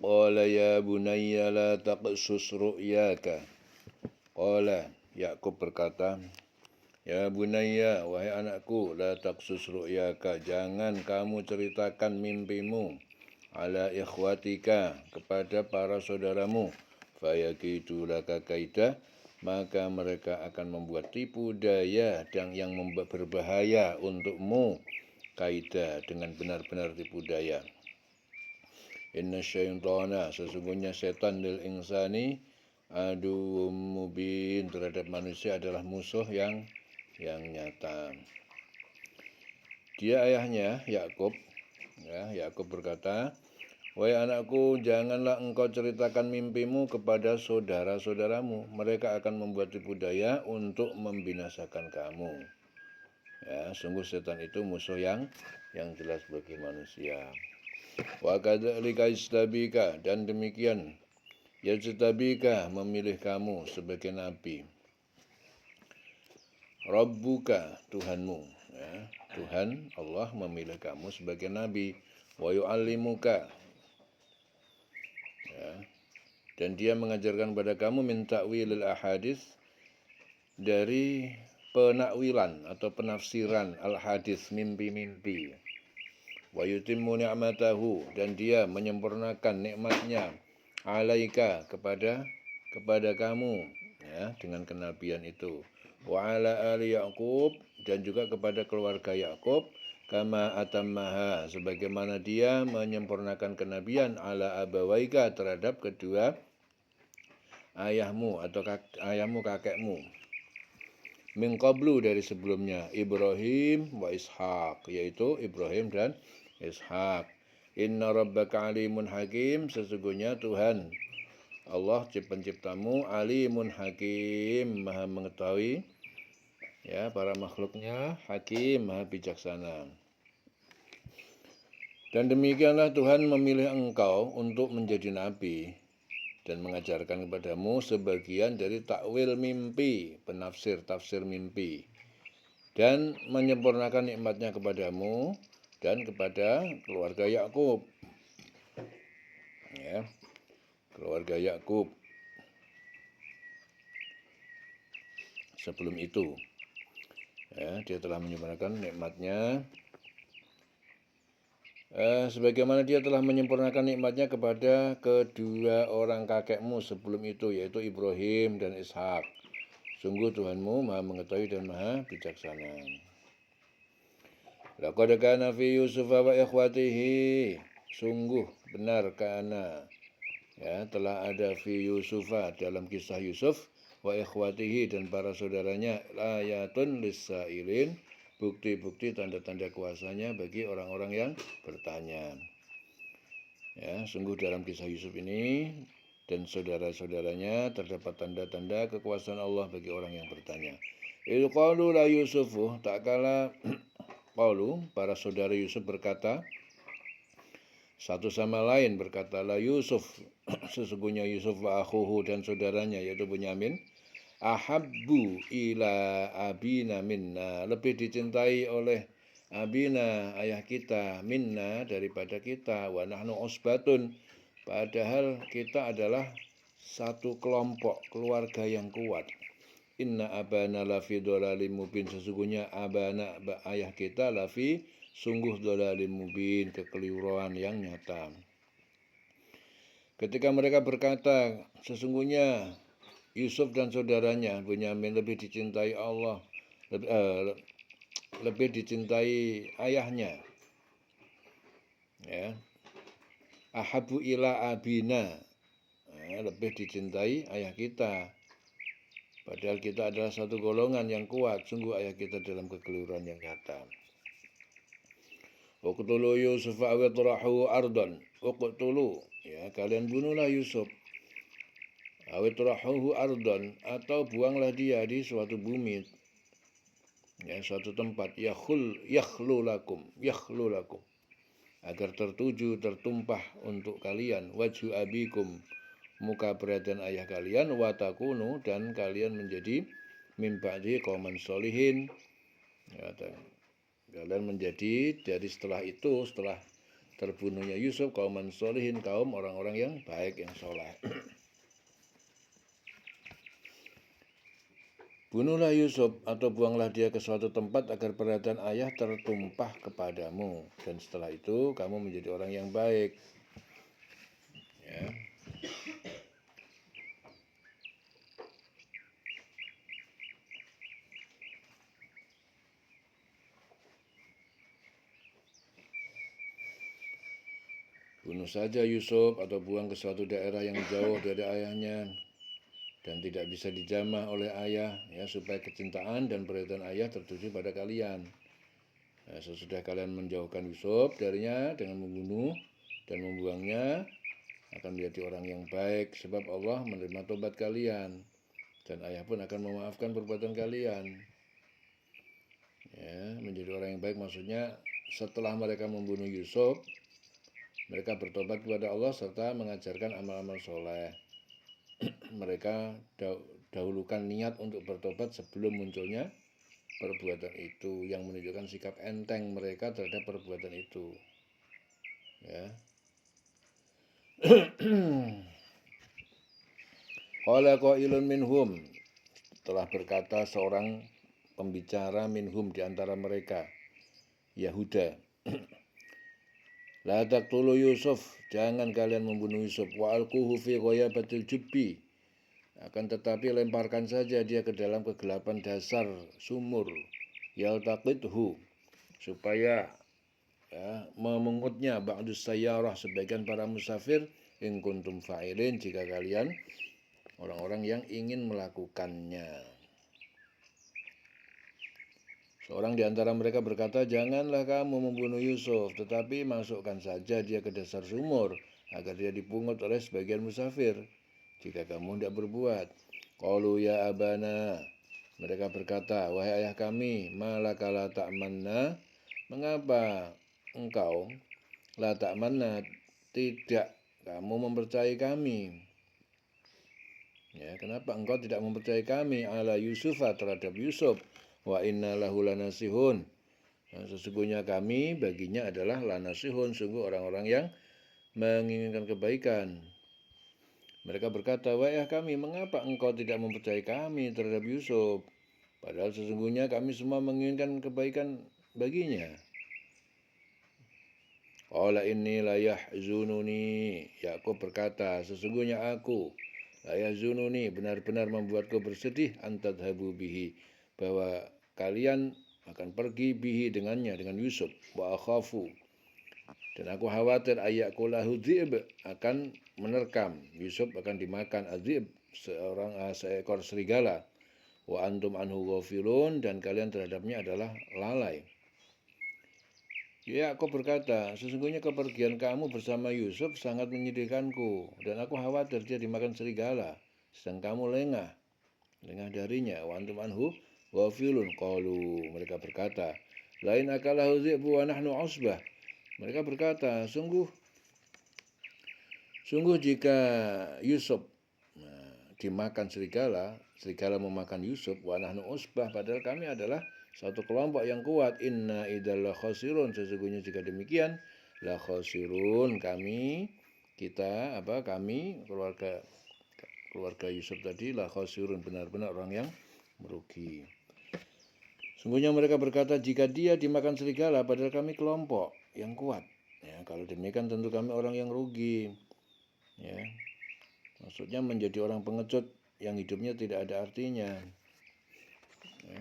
Qala ya bunayya la taqsus ru'yaka. Qala, Yakub berkata, ya bunayya, wahai anakku, la taqsus ru'yaka, jangan kamu ceritakan mimpimu ala ikhwatika, kepada para saudaramu. Fayakidu laka kaida, maka mereka akan membuat tipu daya dan yang berbahaya untukmu. Kaida, dengan benar-benar tipu daya. Inna syaitana, sesungguhnya setan lil insani adu mubin, terhadap manusia adalah musuh yang nyata. Dia ayahnya Yakub, Yakub berkata, wahai anakku, janganlah engkau ceritakan mimpimu kepada saudara-saudaramu, mereka akan membuat tipu daya untuk membinasakan kamu. Ya, sungguh setan itu musuh yang jelas bagi manusia. Wa kadzalika istabika, dan demikian yajtabika, memilih kamu sebagai nabi. Rabbuka, Tuhanmu, ya, Tuhan Allah memilih kamu sebagai nabi. Wa yu'allimuka, ya, dan dia mengajarkan pada kamu min ta'wilil ahadits, dari penakwilan atau penafsiran al-hadis, mimpi-mimpi. Wa yutimmu ni'matahu, dan dia menyempurnakan nikmatnya alaika, kepada kamu, ya, dengan kenabian itu. Wa ala ali Yaqub, dan juga kepada keluarga Yakub, kama atammaha, sebagaimana dia menyempurnakan kenabian ala abawaika, terhadap kedua ayahmu atau ayahmu kakekmu. Min qablu, dari sebelumnya, Ibrahim wa Ishaq, yaitu Ibrahim dan Ishaq. Inna rabbaka alimun hakim, sesungguhnya Tuhan Allah penciptamu alimun hakim, maha mengetahui, ya, para makhluknya, hakim, maha bijaksana. Dan demikianlah Tuhan memilih engkau untuk menjadi nabi dan mengajarkan kepadamu sebagian dari takwil mimpi, tafsir mimpi, dan menyempurnakan nikmatnya kepadamu dan kepada keluarga Yakub, ya, keluarga Yakub sebelum itu, ya, dia telah menyempurnakan nikmatnya, sebagaimana dia telah menyempurnakan nikmatnya kepada kedua orang kakekmu sebelum itu, yaitu Ibrahim dan Ishak. Sungguh Tuhanmu maha mengetahui dan maha bijaksana. Laqad kana fi Yusuf wa ikhwatihi, sungguh benar kana, ya, telah ada fi Yusufa, dalam kisah Yusuf, wa ikhwatihi, dan para saudaranya, ayatun lis-sailin, bukti-bukti tanda-tanda kuasanya bagi orang-orang yang bertanya. Ya, sungguh dalam kisah Yusuf ini dan saudara-saudaranya terdapat tanda-tanda kekuasaan Allah bagi orang yang bertanya. Il qalu la Yusufu, tak kala qalu, para saudara Yusuf berkata satu sama lain, berkata, la Yusuf, sesungguhnya Yusuf wa akhuhu, dan saudaranya yaitu Bunyamin, ahabbu ila abina minna, lebih dicintai oleh abina, ayah kita, minna, daripada kita, wa nahnu usbatun, padahal kita adalah satu kelompok keluarga yang kuat. Inna abana lafi dhalalim mubin, sesungguhnya abana, ayah kita, lafi, sungguh dhalalim mubin, kekeliruan yang nyata. Ketika mereka berkata, sesungguhnya Yusuf dan saudaranya Bunyamin lebih dicintai Allah, lebih dicintai ayahnya, ya, ahabu ila abina, ya, lebih dicintai ayah kita, padahal kita adalah satu golongan yang kuat. Sungguh ayah kita dalam kekeliruan yang nyata. Uqtulu Yusuf awitrahu ardon, uqtulu, ya, kalian bunuhlah Yusuf, awitrahu ardon, atau buanglah dia di suatu bumi, ya, suatu tempat, yakhlu lakum, agar tertumpah untuk kalian, wajhu abikum, muka beratan ayah kalian, watakunu, dan kalian menjadi min ba'di qauman sholihin, ya, kalian menjadi dari setelah itu, setelah terbunuhnya Yusuf kauman sholihin, kaum orang-orang yang baik, yang soleh. Bunuhlah Yusuf atau buanglah dia ke suatu tempat agar perhatian ayah tertumpah kepadamu, dan setelah itu kamu menjadi orang yang baik. Ya. Bunuh saja Yusuf atau buang ke suatu daerah yang jauh dari ayahnya dan tidak bisa dijamah oleh ayah, ya, supaya kecintaan dan perhatian ayah tertuju pada kalian. Nah, sesudah kalian menjauhkan Yusuf darinya dengan membunuh dan membuangnya, akan menjadi orang yang baik sebab Allah menerima tobat kalian dan ayah pun akan memaafkan perbuatan kalian. Ya, menjadi orang yang baik maksudnya setelah mereka membunuh Yusuf, mereka bertobat kepada Allah serta mengajarkan amal-amal soleh. Mereka dahulukan niat untuk bertobat sebelum munculnya perbuatan itu, yang menunjukkan sikap enteng mereka terhadap perbuatan itu. Ya. Qala qailun minhum, telah berkata seorang pembicara minhum di antara mereka, Yahuda. La taqtulu Yusuf, jangan kalian membunuh Yusuf, wa alquhu fi ghayabatil jubbi, akan tetapi lemparkan saja dia ke dalam kegelapan dasar sumur, yaltaqithu, supaya, ya, memungutnya ba'dus sayyarah, sebagian para musafir, in kuntum fa'ilin, jika kalian orang-orang yang ingin melakukannya. Seorang di antara mereka berkata, janganlah kamu membunuh Yusuf, tetapi masukkan saja dia ke dasar sumur, agar dia dipungut oleh sebagian musafir, jika kamu tidak berbuat. Qalu ya abana, mereka berkata, wahai ayah kami, malaka la ta'manna, mengapa engkau la ta'manna, tidak kamu mempercayai kami? Ya, kenapa engkau tidak mempercayai kami ala Yusufa, terhadap Yusuf? Wa inna lahu lanasihun, nah, sesungguhnya kami baginya adalah lanasihun, sungguh orang-orang yang menginginkan kebaikan. Mereka berkata, wahai kami, mengapa engkau tidak mempercayai kami terhadap Yusuf? Padahal sesungguhnya kami semua menginginkan kebaikan baginya. Qala inni la yahzununi, Yakub berkata, sesungguhnya aku la yahzununi, benar-benar membuatku bersedih, antadhabu bihi, bahwa kalian akan pergi bihi, dengannya, dengan Yusuf, wa akhafu, dan aku khawatir ayakulahu dhi'b, akan menerkam Yusuf, akan dimakan adhib, seekor serigala, wa antum anhu ghafilun, dan kalian terhadapnya adalah lalai. Ya, aku berkata, sesungguhnya kepergian kamu bersama Yusuf sangat menyedihkanku, dan aku khawatir dia dimakan serigala, sedang kamu lengah darinya. Wa antum anhu ghafilun. Qalu, mereka berkata, lain akalahu dhi'bu wa nahnu usbah. Mereka berkata, sungguh jika Yusuf dimakan serigala, serigala memakan Yusuf, wa nahnu usbah, padahal kami adalah satu kelompok yang kuat, inna idzal la khasirun, sesungguhnya jika demikian la khasirun, kami keluarga Yusuf tadi la khasirun, benar-benar orang yang merugi. Sungguhnya mereka berkata, jika dia dimakan serigala, padahal kami kelompok yang kuat. Ya, kalau demikian tentu kami orang yang rugi. Ya, maksudnya menjadi orang pengecut yang hidupnya tidak ada artinya. Ya.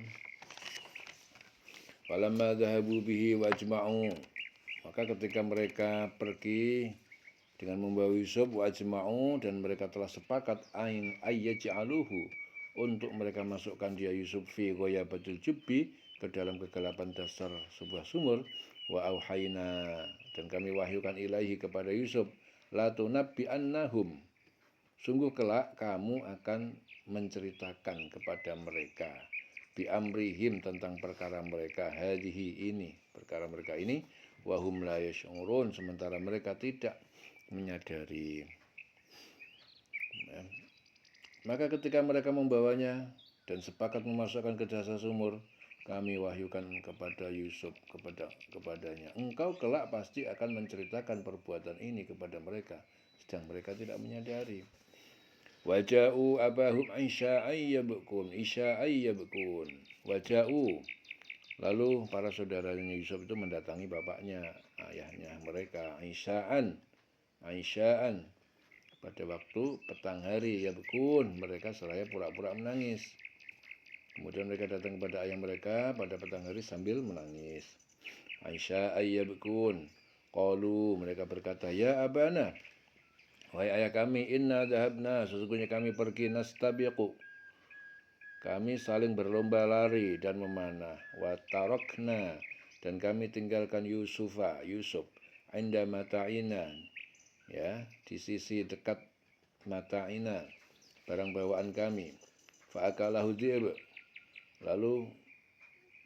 Falamma dhahabu bihi wa ajma'u, maka ketika mereka pergi dengan membawa Yusuf, wa ajma'u, dan mereka telah sepakat ayyaj'aluhu, untuk mereka masukkan dia Yusuf fi ghayabatil jubbi, ke dalam kegelapan dasar sebuah sumur, wa auhayna, dan kami wahyukan ilaihi, kepada Yusuf, la tunabbi annahum, sungguh kelak kamu akan menceritakan kepada mereka, bi amrihim, tentang perkara mereka, hadhihi, ini, perkara mereka ini, wahum la yash'urun, sementara mereka tidak menyadari. Maka ketika mereka membawanya dan sepakat memasukkan ke dasar sumur, kami wahyukan kepada Yusuf kepadanya, engkau kelak pasti akan menceritakan perbuatan ini kepada mereka, sedang mereka tidak menyadari. Waja'u abahum isya'ayyabkun. Waja'u, lalu para saudaranya Yusuf itu mendatangi bapaknya, ayahnya mereka, Aisya'an pada waktu petang hari, yabkun, mereka seraya pura-pura menangis. Kemudian mereka datang kepada ayah mereka pada petang hari sambil menangis. Aisya'ayyabkun. Qalu, mereka berkata, ya abana, wahai ayah kami, inna dhahabna, sesungguhnya kami pergi, nastabiqu, kami saling berlomba lari dan memanah, wa tarakna, dan kami tinggalkan Yusuf, inda mata'ina, ya, di sisi dekat mata'ina, barang bawaan kami. Fa'akalahu dhi'b, lalu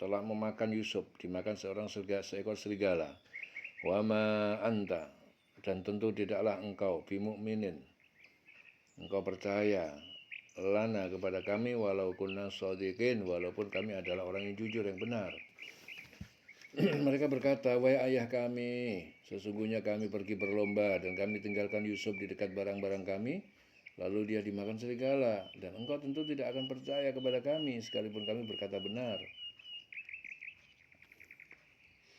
telah memakan Yusuf, dimakan seekor serigala. Wa ma anta, dan tentu tidaklah engkau, bimu'minin, engkau percaya, lana, kepada kami, walau kunna shadiqin, walaupun kami adalah orang yang jujur, yang benar. Mereka berkata, wahai ayah kami, sesungguhnya kami pergi berlomba dan kami tinggalkan Yusuf di dekat barang-barang kami, lalu dia dimakan serigala, dan engkau tentu tidak akan percaya kepada kami sekalipun kami berkata benar.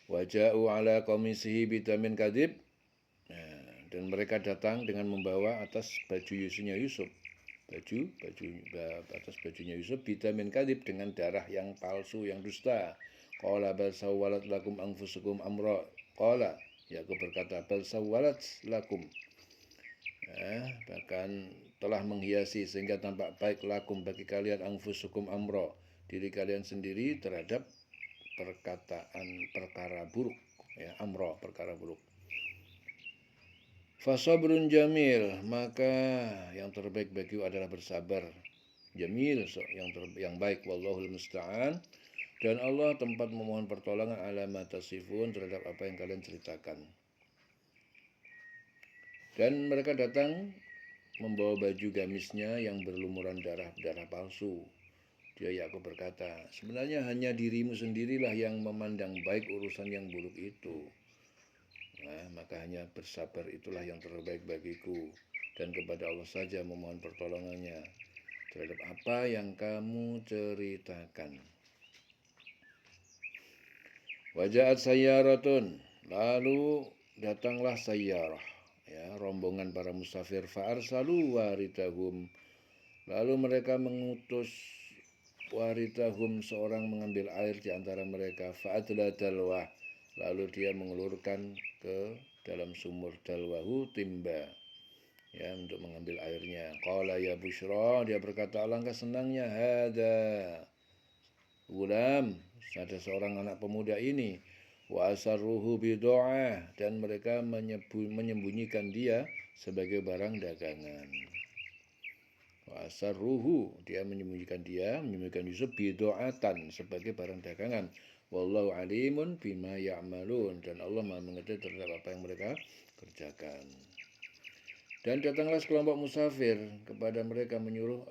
Waja'u ala qamisihi bidamin kadhib, dan mereka datang dengan membawa atas baju Yusuf, atas bajunya Yusuf, bidamin kadhib, dengan darah yang palsu, yang dusta. Qala bal sawwalat lakum anfusukum amra. Qala, Yakub berkata, bal sawwalat lakum, bahkan telah menghiasi sehingga tampak baik lakum, bagi kalian, anfusukum amra, diri kalian sendiri terhadap perkara buruk, ya, amra, perkara buruk. Fasabrun jamil, maka yang terbaik bagiku adalah bersabar. Jamil, yang baik. Wallahul musta'an, dan Allah tempat memohon pertolongan, ala ma tasifun, terhadap apa yang kalian ceritakan. Dan mereka datang membawa baju gamisnya yang berlumuran darah palsu. Dia Yakub berkata, sebenarnya hanya dirimu sendirilah yang memandang baik urusan yang buruk itu. Maka hanya bersabar itulah yang terbaik bagiku, dan kepada Allah saja memohon pertolongannya terhadap apa yang kamu ceritakan. Waja'at sayyaratun, lalu datanglah sayyarah, ya, rombongan para musafir. Fa'arsalu waridahum, lalu mereka mengutus waridahum, seorang mengambil air di antara mereka. Fa'adla dalwah, lalu dia mengelurkan ke dalam sumur, dalwahu, timba, ya, untuk mengambil airnya. Qala ya busyra, dia berkata, alangkah senangnya, hada gulam, ada seorang anak pemuda ini. Wa asarruhu bidu'ah, dan mereka menyembunyikan dia sebagai barang dagangan. Wa asarruhu, dia menyembunyikan Yusuf, bidu'atan, sebagai barang dagangan. Wallahu alimun bima ya'malun, dan Allah Maha mengetahui terhadap apa yang mereka kerjakan. Dan datanglah sekelompok musafir kepada mereka, mereka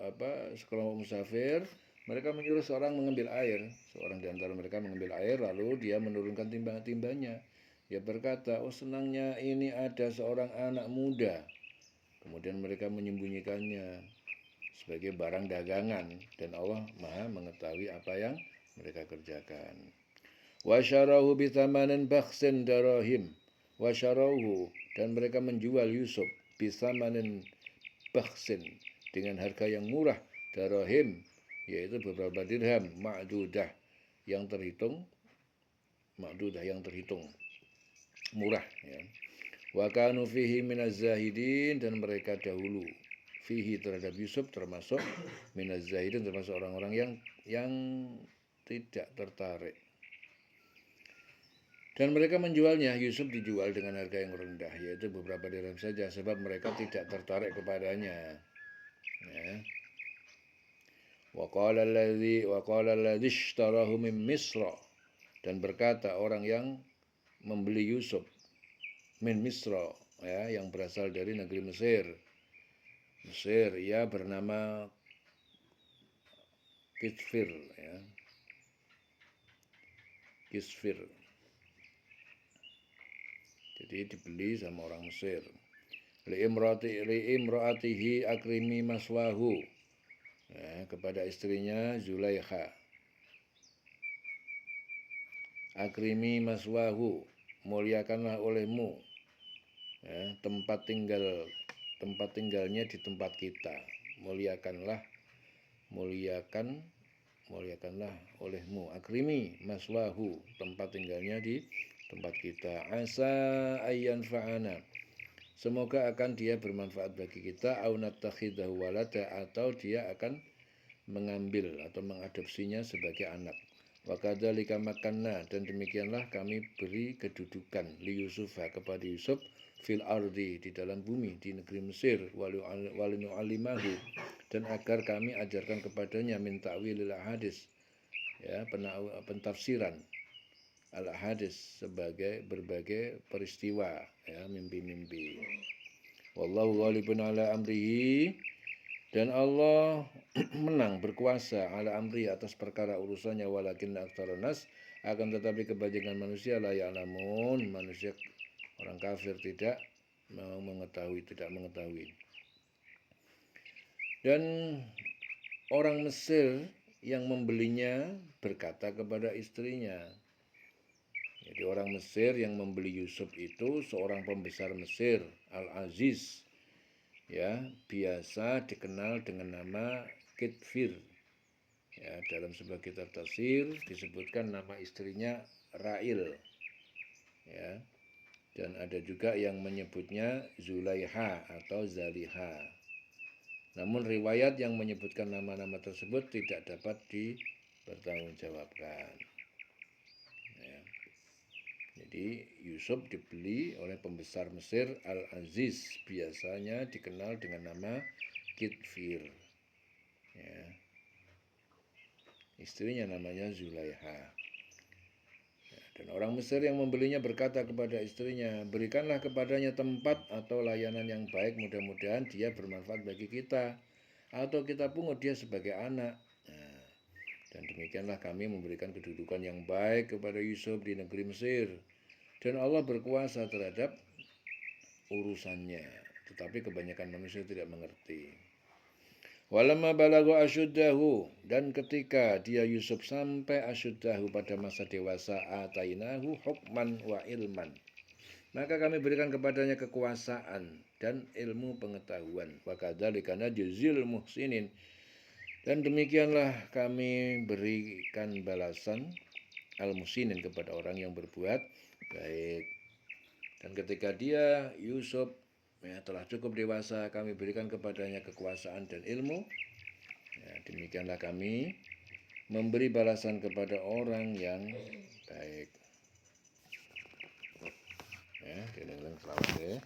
menyuruh seorang mengambil air. Seorang di antara mereka mengambil air, lalu dia menurunkan timbanya. Dia berkata, oh senangnya ini ada seorang anak muda. Kemudian mereka menyembunyikannya sebagai barang dagangan, dan Allah Maha mengetahui apa yang mereka kerjakan. Wasyarahu bithamanin bakhsin darahim. Wasyarahu, dan mereka menjual Yusuf, bithamanin bakhsin, dengan harga yang murah, darahim, yaitu beberapa dirham, ma'dudah, yang terhitung murah, ya. Wa kanu fihi minaz zahidin, dan mereka dahulu fihi, terhadap Yusuf, termasuk minaz zahidin, termasuk orang-orang yang tidak tertarik. Dan mereka menjualnya, Yusuf dijual dengan harga yang rendah, yaitu beberapa dirham saja, sebab mereka tidak tertarik kepadanya, ya. Wa qala alladhi ishtarahu min Misra, dan berkata orang yang membeli Yusuf, min Misra, ya, yang berasal dari negeri Mesir, ia bernama Kitfir, ya. Kisfir. Jadi dibeli sama orang Mesir. Li'imra'atihi akrimi maswahu. Ya, kepada istrinya Zulaikha. Akrimi maswahu, muliakanlah olehmu ya, tempat tinggalnya di tempat kita. Muliakanlah olehmu. Akrimi maswahu, tempat tinggalnya di tempat kita. Asa ayyan fa'ana, semoga akan dia bermanfaat bagi kita. Au nattakhidahu walada, atau dia akan mengambil atau mengadopsinya sebagai anak. Wa kadzalika makanna, dan demikianlah kami beri kedudukan li Yusufa, kepada Yusuf, fil ardi, di dalam bumi, di negeri Mesir, walinu alimahu, dan agar kami ajarkan kepadanya min ta'wilil hadis, ya, pentafsiran al hadis, sebagai berbagai peristiwa, ya, mimpi-mimpi. Wallahu ghalibun ala amrihi, dan Allah menang, berkuasa, ala amri, atas perkara urusannya, walakin aktsarun nas, akan tetapi kebanyakan manusia la ya'lamun, manusia orang kafir tidak mengetahui. Dan orang Mesir yang membelinya berkata kepada istrinya. Jadi orang Mesir yang membeli Yusuf itu seorang pembesar Mesir, Al-Aziz, ya, biasa dikenal dengan nama Kitfir. Ya, dalam sebuah kitab tafsir disebutkan nama istrinya Ra'il. Ya. Dan ada juga yang menyebutnya Zulaiha atau Zaliha. Namun riwayat yang menyebutkan nama-nama tersebut tidak dapat dipertanggungjawabkan. Ya. Jadi Yusuf dibeli oleh pembesar Mesir Al-Aziz, biasanya dikenal dengan nama Kitfir. Ya. Istrinya namanya Zulaiha. Ya, dan orang Mesir yang membelinya berkata kepada istrinya, berikanlah kepadanya tempat atau layanan yang baik, mudah-mudahan dia bermanfaat bagi kita, atau kita pungut dia sebagai anak. Nah, dan demikianlah kami memberikan kedudukan yang baik kepada Yusuf di negeri Mesir. Dan Allah berkuasa terhadap urusannya, tetapi kebanyakan manusia tidak mengerti. Walamma balagha asyuddahu, dan ketika dia Yusuf sampai asyuddahu, pada masa dewasa, atainahu hukman wa ilman, maka kami berikan kepadanya kekuasaan dan ilmu pengetahuan. Wa kadzalika najzil muhsinin, dan demikianlah kami berikan balasan al-muhsinin, kepada orang yang berbuat baik. Dan ketika dia Yusuf telah cukup dewasa, kami berikan kepadanya kekuasaan dan ilmu. Ya, demikianlah kami memberi balasan kepada orang yang baik. Ya, selawat ya.